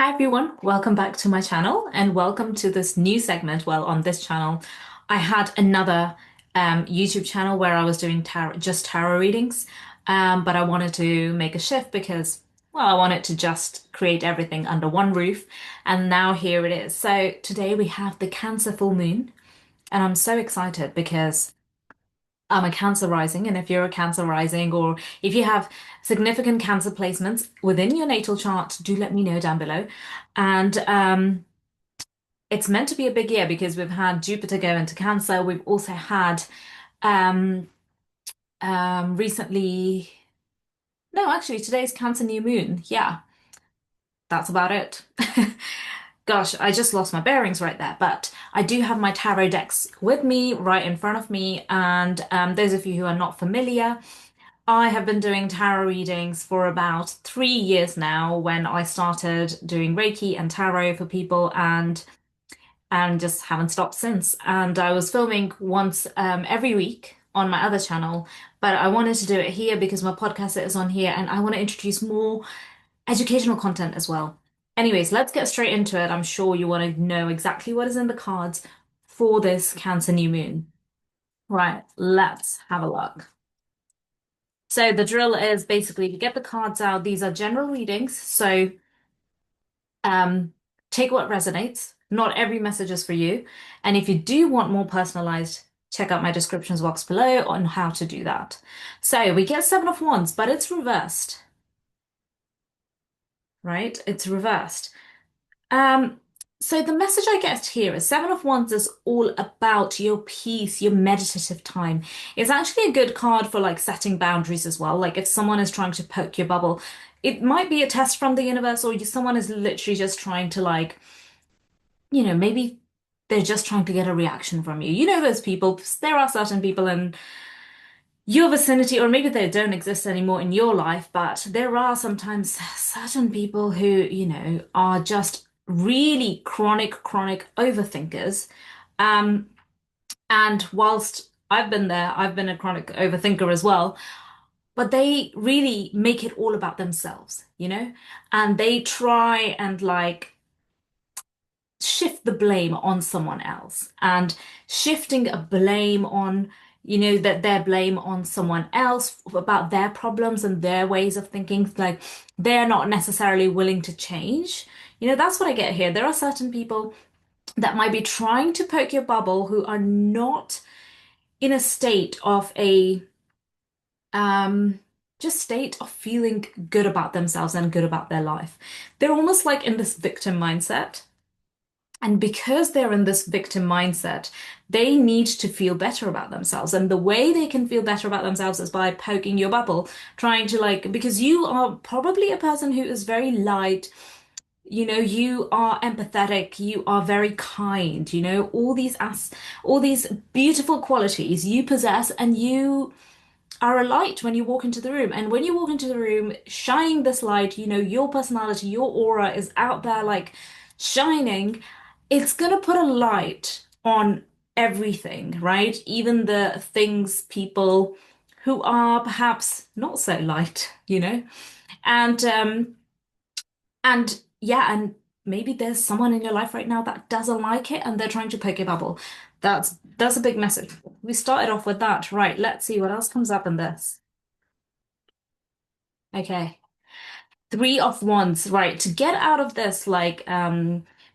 Hi everyone, welcome back to my channel and welcome to this new segment. Well, on this channel, I had another YouTube channel where I was doing just tarot readings, but I wanted to make a shift because, well, I wanted to just create everything under one roof, and now here it is. So today we have the Cancer full moon, and I'm so excited because I'm a Cancer rising, and if you're a Cancer rising or if you have significant Cancer placements within your natal chart, do let me know down below. And it's meant to be a big year because we've had Jupiter go into Cancer. We've also had um, recently, no, actually, today's Cancer new moon. Yeah, that's about it. Gosh, I just lost my bearings right there, but I do have my tarot decks with me right in front of me. And those of you who are not familiar, I have been doing tarot readings for about 3 years now when I started doing Reiki and tarot for people and just haven't stopped since. And I was filming once every week on my other channel, but I wanted to do it here because my podcast is on here and I want to introduce more educational content as well. Anyways, let's get straight into it. I'm sure you want to know exactly what is in the cards for this Cancer new moon. Right, let's have a look. So the drill is basically you get the cards out. These are general readings, so um, take what resonates. Not every message is for you. And if you do want more personalized, check out my descriptions box below on how to do that. So we get Seven of Wands, but it's reversed, right? It's reversed. Um, so the message I get here is Seven of Wands is all about your peace, your meditative time. It's actually a good card for like setting boundaries as well. Like if someone is trying to poke your bubble, it might be a test from the universe, or someone is literally just trying to like, maybe they're just trying to get a reaction from you. You know those people. There are certain people in your vicinity, or maybe they don't exist anymore in your life, but there are sometimes certain people who, are just really chronic overthinkers. Um, and whilst I've been there, I've been a chronic overthinker as well, but they really make it all about themselves, and they try and like shift the blame on someone else and shifting a blame on that their blame on someone else about their problems and their ways of thinking, like they're not necessarily willing to change. That's what I get here. There are certain people that might be trying to poke your bubble who are not in a state of a um just state of feeling good about themselves and good about their life. They're almost like in this victim mindset, and because they're in this victim mindset, they need to feel better about themselves. And the way they can feel better about themselves is by poking your bubble, trying to like, because you are probably a person who is very light, you are empathetic, you are very kind, all these beautiful qualities you possess, and you are a light when you walk into the room. And when you walk into the room, shining this light, your personality, your aura is out there like shining. It's gonna put a light on everything, right? Even the things, people who are perhaps not so light, And and yeah, and maybe there's someone in your life right now that doesn't like it and they're trying to poke your bubble. That's a big message. We started off with that. Right, let's see what else comes up in this. Okay. Three of Wands, right? To get out of this, like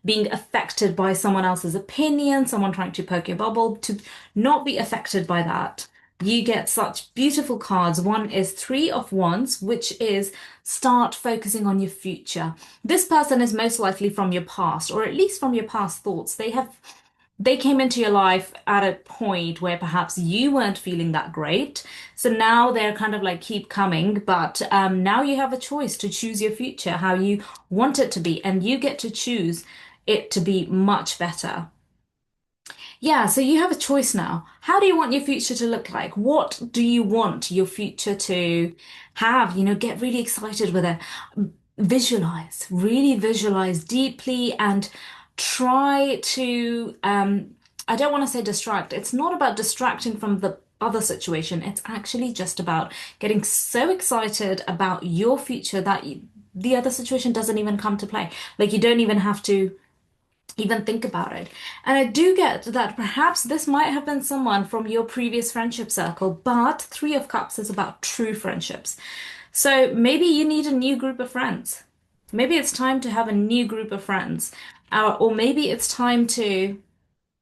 being affected by someone else's opinion, someone trying to poke your bubble, to not be affected by that. You get such beautiful cards. One is Three of Wands, which is start focusing on your future. This person is most likely from your past, or at least from your past thoughts. They came into your life at a point where perhaps you weren't feeling that great. So now they're kind of like keep coming, but now you have a choice to choose your future, how you want it to be, and you get to choose it to be much better. Yeah, so you have a choice now. How do you want your future to look like? What do you want your future to have? Get really excited with it. Really visualize deeply and try to, I don't want to say distract. It's not about distracting from the other situation. It's actually just about getting so excited about your future that the other situation doesn't even come to play. Like you don't even have to even think about it. And I do get that perhaps this might have been someone from your previous friendship circle, but Three of Cups is about true friendships. So maybe you need a new group of friends. Maybe it's time to have a new group of friends. Or maybe it's time to,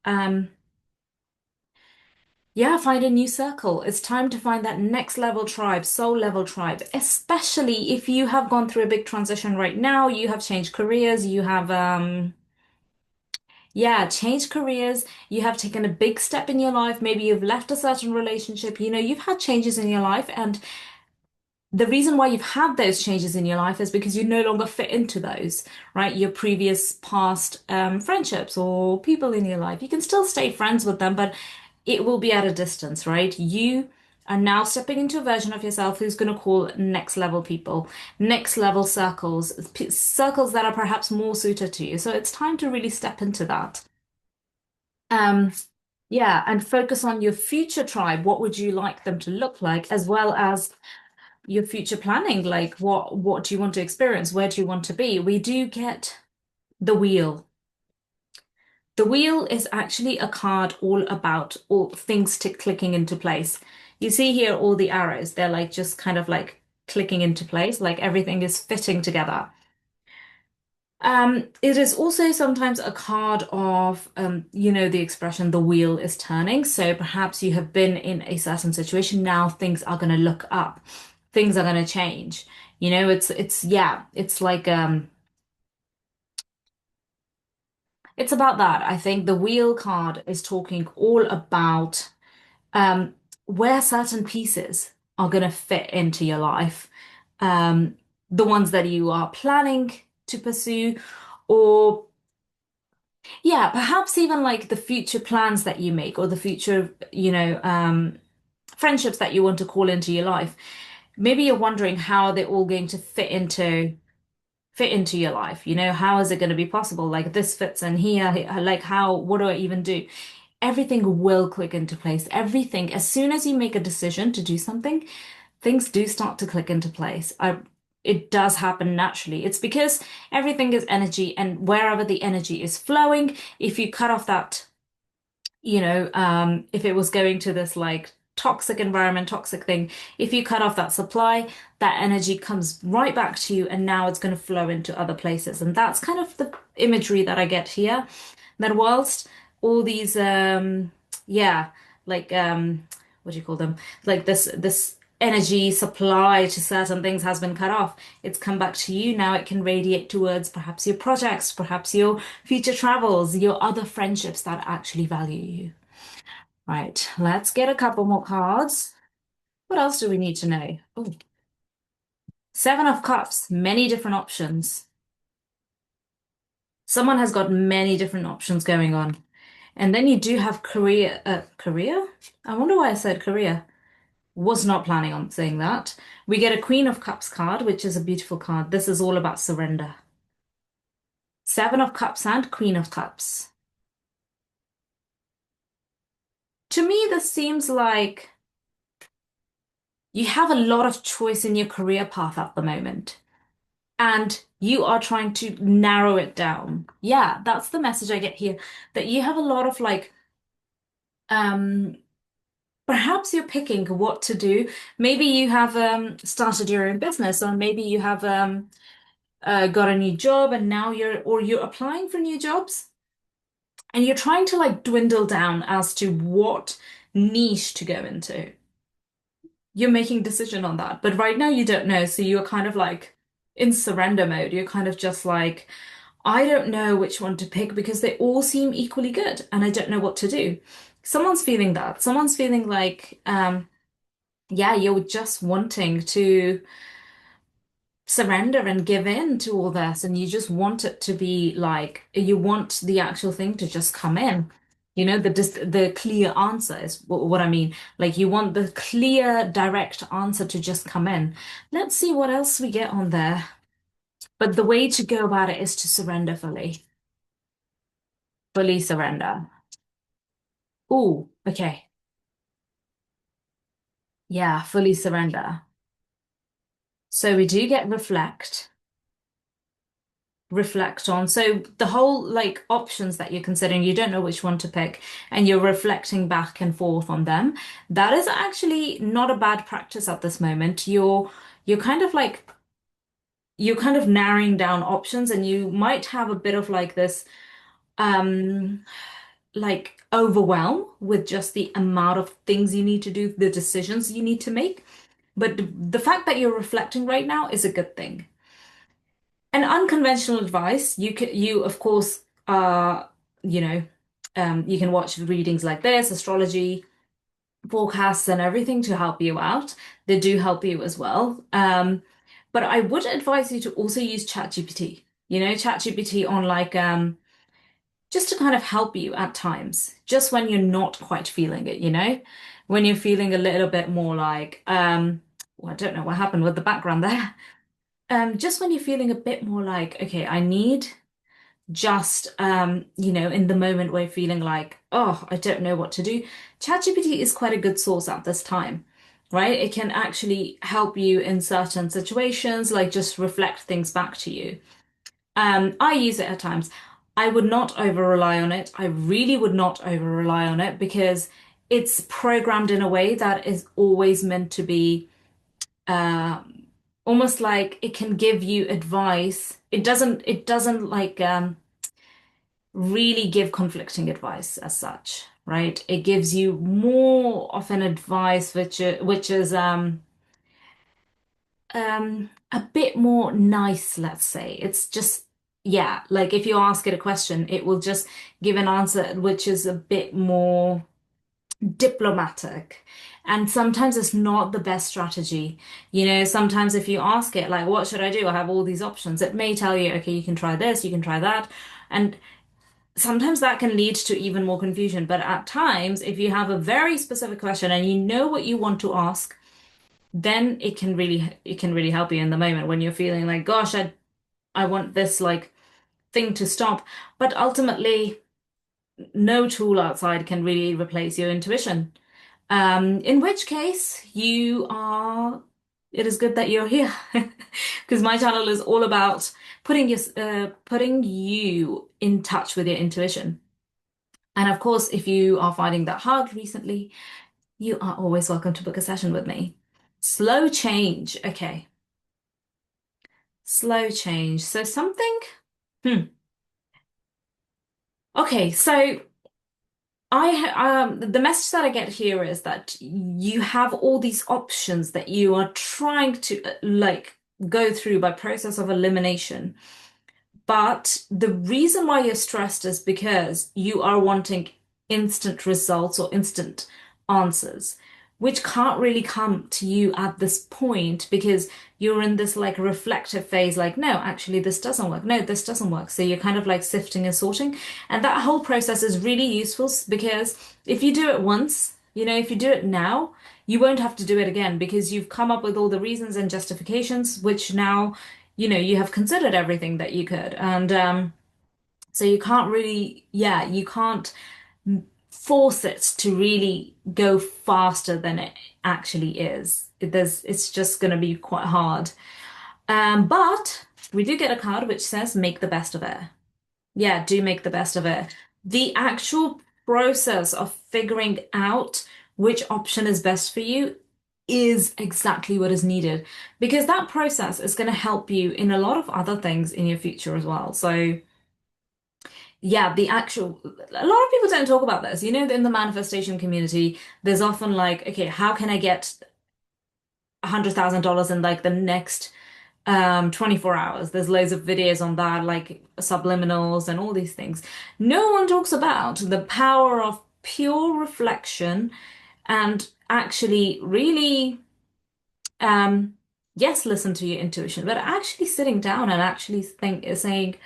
um, yeah, find a new circle. It's time to find that next level tribe, soul level tribe, especially if you have gone through a big transition right now. You have changed careers, you have, yeah, changed careers. You have taken a big step in your life. Maybe you've left a certain relationship. You've had changes in your life. And the reason why you've had those changes in your life is because you no longer fit into those, right? Your previous past friendships or people in your life. You can still stay friends with them, but it will be at a distance, right? You are now stepping into a version of yourself who's going to call next level people, next level circles, circles that are perhaps more suited to you. So it's time to really step into that. Um, yeah, and focus on your future tribe. What would you like them to look like, as well as your future planning? Like, what do you want to experience? Where do you want to be? We do get the wheel. The wheel is actually a card all about all things to clicking into place. You see here all the arrows. They're like just kind of like clicking into place, like everything is fitting together. It is also sometimes a card of, the expression, the wheel is turning. So perhaps you have been in a certain situation. Now things are going to look up. Things are going to change. Yeah, it's like, it's about that. I think the wheel card is talking all about, um, where certain pieces are going to fit into your life. Um, the ones that you are planning to pursue, or yeah, perhaps even like the future plans that you make or the future, friendships that you want to call into your life. Maybe you're wondering how they're all going to fit into your life. How is it going to be possible? Like this fits in here, like what do I even do? Everything will click into place. Everything, as soon as you make a decision to do something, things do start to click into place. It does happen naturally. It's because everything is energy, and wherever the energy is flowing, if you cut off that, if it was going to this like toxic environment, toxic thing, if you cut off that supply, that energy comes right back to you, and now it's going to flow into other places. And that's kind of the imagery that I get here. That whilst all these, yeah, like, what do you call them? Like this energy supply to certain things has been cut off. It's come back to you. Now it can radiate towards perhaps your projects, perhaps your future travels, your other friendships that actually value you. Right, let's get a couple more cards. What else do we need to know? Oh, Seven of Cups, many different options. Someone has got many different options going on. And then you do have career, career? I wonder why I said career. Was not planning on saying that. We get a Queen of Cups card, which is a beautiful card. This is all about surrender. Seven of Cups and Queen of Cups. To me, this seems like you have a lot of choice in your career path at the moment, and you are trying to narrow it down. Yeah, that's the message I get here, that you have a lot of like, um, perhaps you're picking what to do. Maybe you have started your own business, or maybe you have got a new job, and now you're applying for new jobs, and you're trying to like dwindle down as to what niche to go into. You're making a decision on that, but right now you don't know, so you're kind of like in surrender mode. You're kind of just like, I don't know which one to pick because they all seem equally good, and I don't know what to do. Someone's feeling that. Someone's feeling like, yeah, you're just wanting to surrender and give in to all this, and you just want it to be like, you want the actual thing to just come in. The clear answer is what I mean. Like you want the clear, direct answer to just come in. Let's see what else we get on there. But the way to go about it is to surrender fully. Fully surrender. Oh, okay. Yeah, fully surrender. So we do get reflect. reflect on. So the whole like options that you're considering, you don't know which one to pick, and you're reflecting back and forth on them. That is actually not a bad practice at this moment. You're kind of like you're kind of narrowing down options, and you might have a bit of like this um like overwhelm with just the amount of things you need to do, the decisions you need to make. But the fact that you're reflecting right now is a good thing. And unconventional advice, you of course you know, you can watch readings like this, astrology, forecasts, and everything to help you out. They do help you as well. But I would advise you to also use ChatGPT. You know, ChatGPT on like just to kind of help you at times, just when you're not quite feeling it, you know, when you're feeling a little bit more like well, I don't know what happened with the background there. Just when you're feeling a bit more like, okay, I need just you know, in the moment where you're feeling like, oh, I don't know what to do. ChatGPT is quite a good source at this time, right? It can actually help you in certain situations, like just reflect things back to you. I use it at times. I would not over rely on it. I really would not over rely on it because it's programmed in a way that is always meant to be almost like it can give you advice. It doesn't like really give conflicting advice as such, right? It gives you more of an advice which is a bit more nice, let's say. It's just yeah, like if you ask it a question, it will just give an answer which is a bit more diplomatic. And sometimes it's not the best strategy. You know, sometimes if you ask it, like, what should I do? I have all these options. It may tell you, okay, you can try this, you can try that. And sometimes that can lead to even more confusion. But at times, if you have a very specific question and you know what you want to ask, then it can really help you in the moment when you're feeling like, gosh, I want this like thing to stop. But ultimately, no tool outside can really replace your intuition. In which case, it is good that you're here because my channel is all about putting you in touch with your intuition. And of course, if you are finding that hard recently, you are always welcome to book a session with me. Slow change. Okay. Slow change. So something. Hmm. Okay. So the message that I get here is that you have all these options that you are trying to like go through by process of elimination. But the reason why you're stressed is because you are wanting instant results or instant answers, which can't really come to you at this point because you're in this like reflective phase, like, no, actually, this doesn't work. No, this doesn't work. So you're kind of like sifting and sorting. And that whole process is really useful because if you do it once, you know, if you do it now, you won't have to do it again because you've come up with all the reasons and justifications, which now you know, you have considered everything that you could. And so you can't really, yeah, you can't force it to really go faster than it actually is. It's just going to be quite hard. But we do get a card which says make the best of it. Yeah, do make the best of it. The actual process of figuring out which option is best for you is exactly what is needed because that process is going to help you in a lot of other things in your future as well. So, yeah, a lot of people don't talk about this. You know, in the manifestation community, there's often like, okay, how can I get $100,000 in like the next 24 hours? There's loads of videos on that, like subliminals and all these things. No one talks about the power of pure reflection and actually really um yes, listen to your intuition, but actually sitting down and actually saying,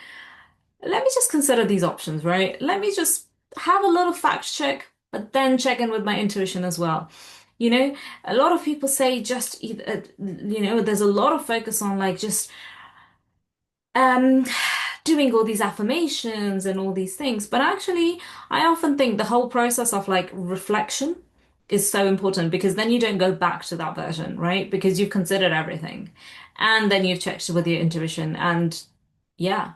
let me just consider these options, right? Let me just have a little fact check, but then check in with my intuition as well. You know, a lot of people say just you know, there's a lot of focus on like just um doing all these affirmations and all these things. But actually, I often think the whole process of like reflection is so important because then you don't go back to that version, right? Because you've considered everything and then you've checked with your intuition and yeah.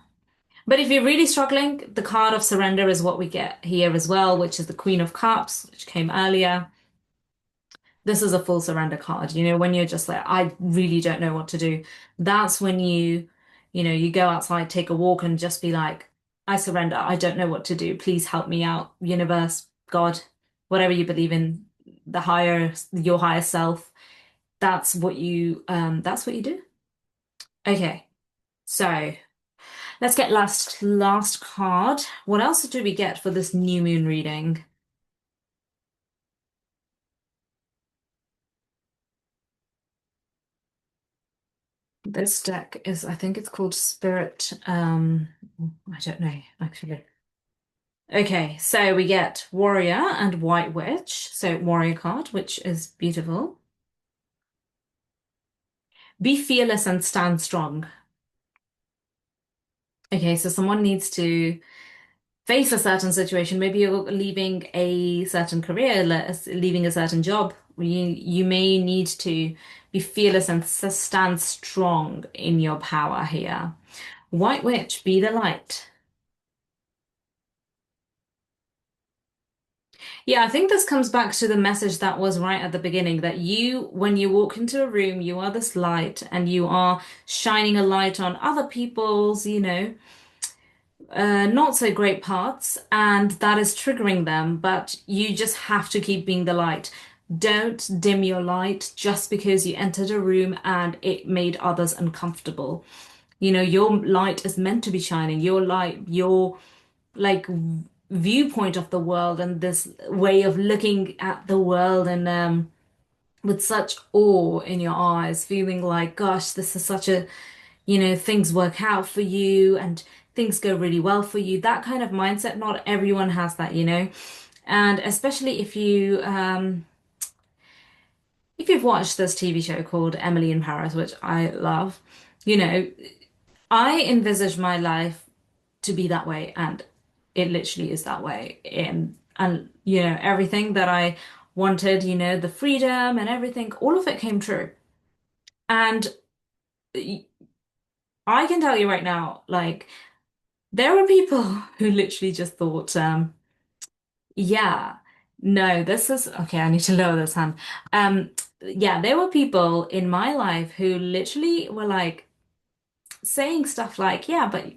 But if you're really struggling, the card of surrender is what we get here as well, which is the Queen of Cups, which came earlier. This is a full surrender card. You know, when you're just like, I really don't know what to do. That's when you go outside, take a walk, and just be like, I surrender. I don't know what to do. Please help me out, universe, God, whatever you believe in, your higher self. That's what you do. Okay. So let's get last card. What else do we get for this new moon reading? This deck is, I think it's called Spirit. I don't know, actually. Okay, so we get Warrior and White Witch. So Warrior card, which is beautiful. Be fearless and stand strong. Okay, so someone needs to face a certain situation. Maybe you're leaving a certain career, leaving a certain job. You may need to be fearless and stand strong in your power here. White Witch, be the light. Yeah, I think this comes back to the message that was right at the beginning that when you walk into a room, you are this light and you are shining a light on other people's, not so great parts, and that is triggering them, but you just have to keep being the light. Don't dim your light just because you entered a room and it made others uncomfortable. You know, your light is meant to be shining. Your light, your like viewpoint of the world and this way of looking at the world and with such awe in your eyes, feeling like, gosh, this is such a, things work out for you and things go really well for you. That kind of mindset, not everyone has that, you know. And especially if you've watched this TV show called Emily in Paris, which I love, you know, I envisage my life to be that way, and it literally is that way. And everything that I wanted, the freedom and everything, all of it came true. And I can tell you right now, like there were people who literally just thought, yeah, no, this is okay, I need to lower this hand. Um, yeah, there were people in my life who literally were like saying stuff like, yeah, but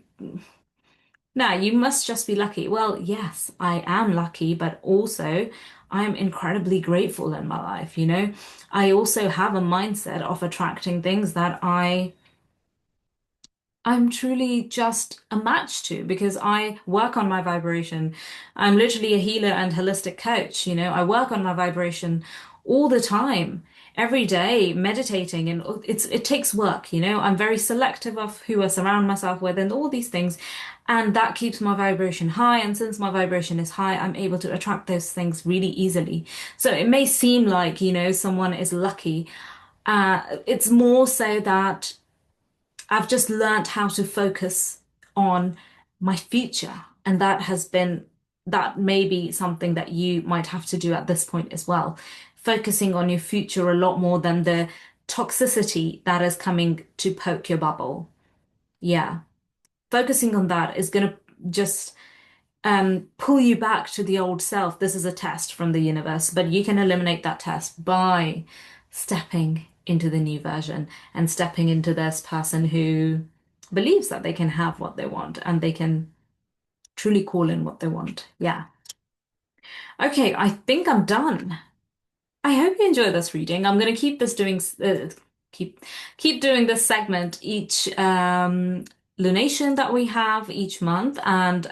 no, you must just be lucky. Well, yes, I am lucky, but also I'm incredibly grateful in my life, you know? I also have a mindset of attracting things that I'm truly just a match to because I work on my vibration. I'm literally a healer and holistic coach, you know. I work on my vibration all the time, every day, meditating, and it takes work, you know. I'm very selective of who I surround myself with and all these things, and that keeps my vibration high. And since my vibration is high, I'm able to attract those things really easily. So it may seem like, someone is lucky. It's more so that I've just learned how to focus on my future. And that may be something that you might have to do at this point as well. Focusing on your future a lot more than the toxicity that is coming to poke your bubble. Yeah. Focusing on that is going to just pull you back to the old self. This is a test from the universe, but you can eliminate that test by stepping into the new version and stepping into this person who believes that they can have what they want and they can truly call in what they want. Yeah. Okay, I think I'm done. I hope you enjoy this reading. I'm going to keep keep doing this segment each lunation that we have each month and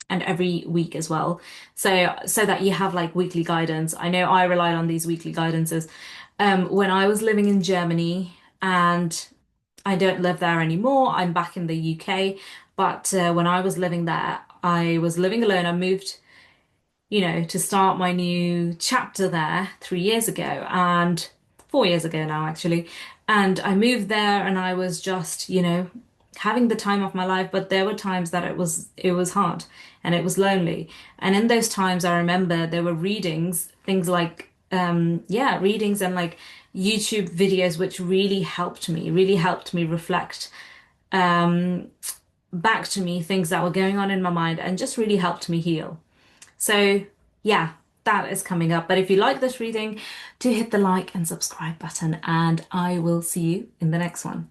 every week as well. So that you have like weekly guidance. I know I relied on these weekly guidances when I was living in Germany and I don't live there anymore. I'm back in the UK, but when I was living there, I was living alone. I moved to start my new chapter there 3 years ago and 4 years ago now, actually. And I moved there and I was just, having the time of my life, but there were times that it was hard and it was lonely. And in those times, I remember there were readings, things like, yeah, readings and like YouTube videos, which really helped me reflect. Um, back to me things that were going on in my mind and just really helped me heal. So, yeah, that is coming up. But if you like this reading, do hit the like and subscribe button, and I will see you in the next one.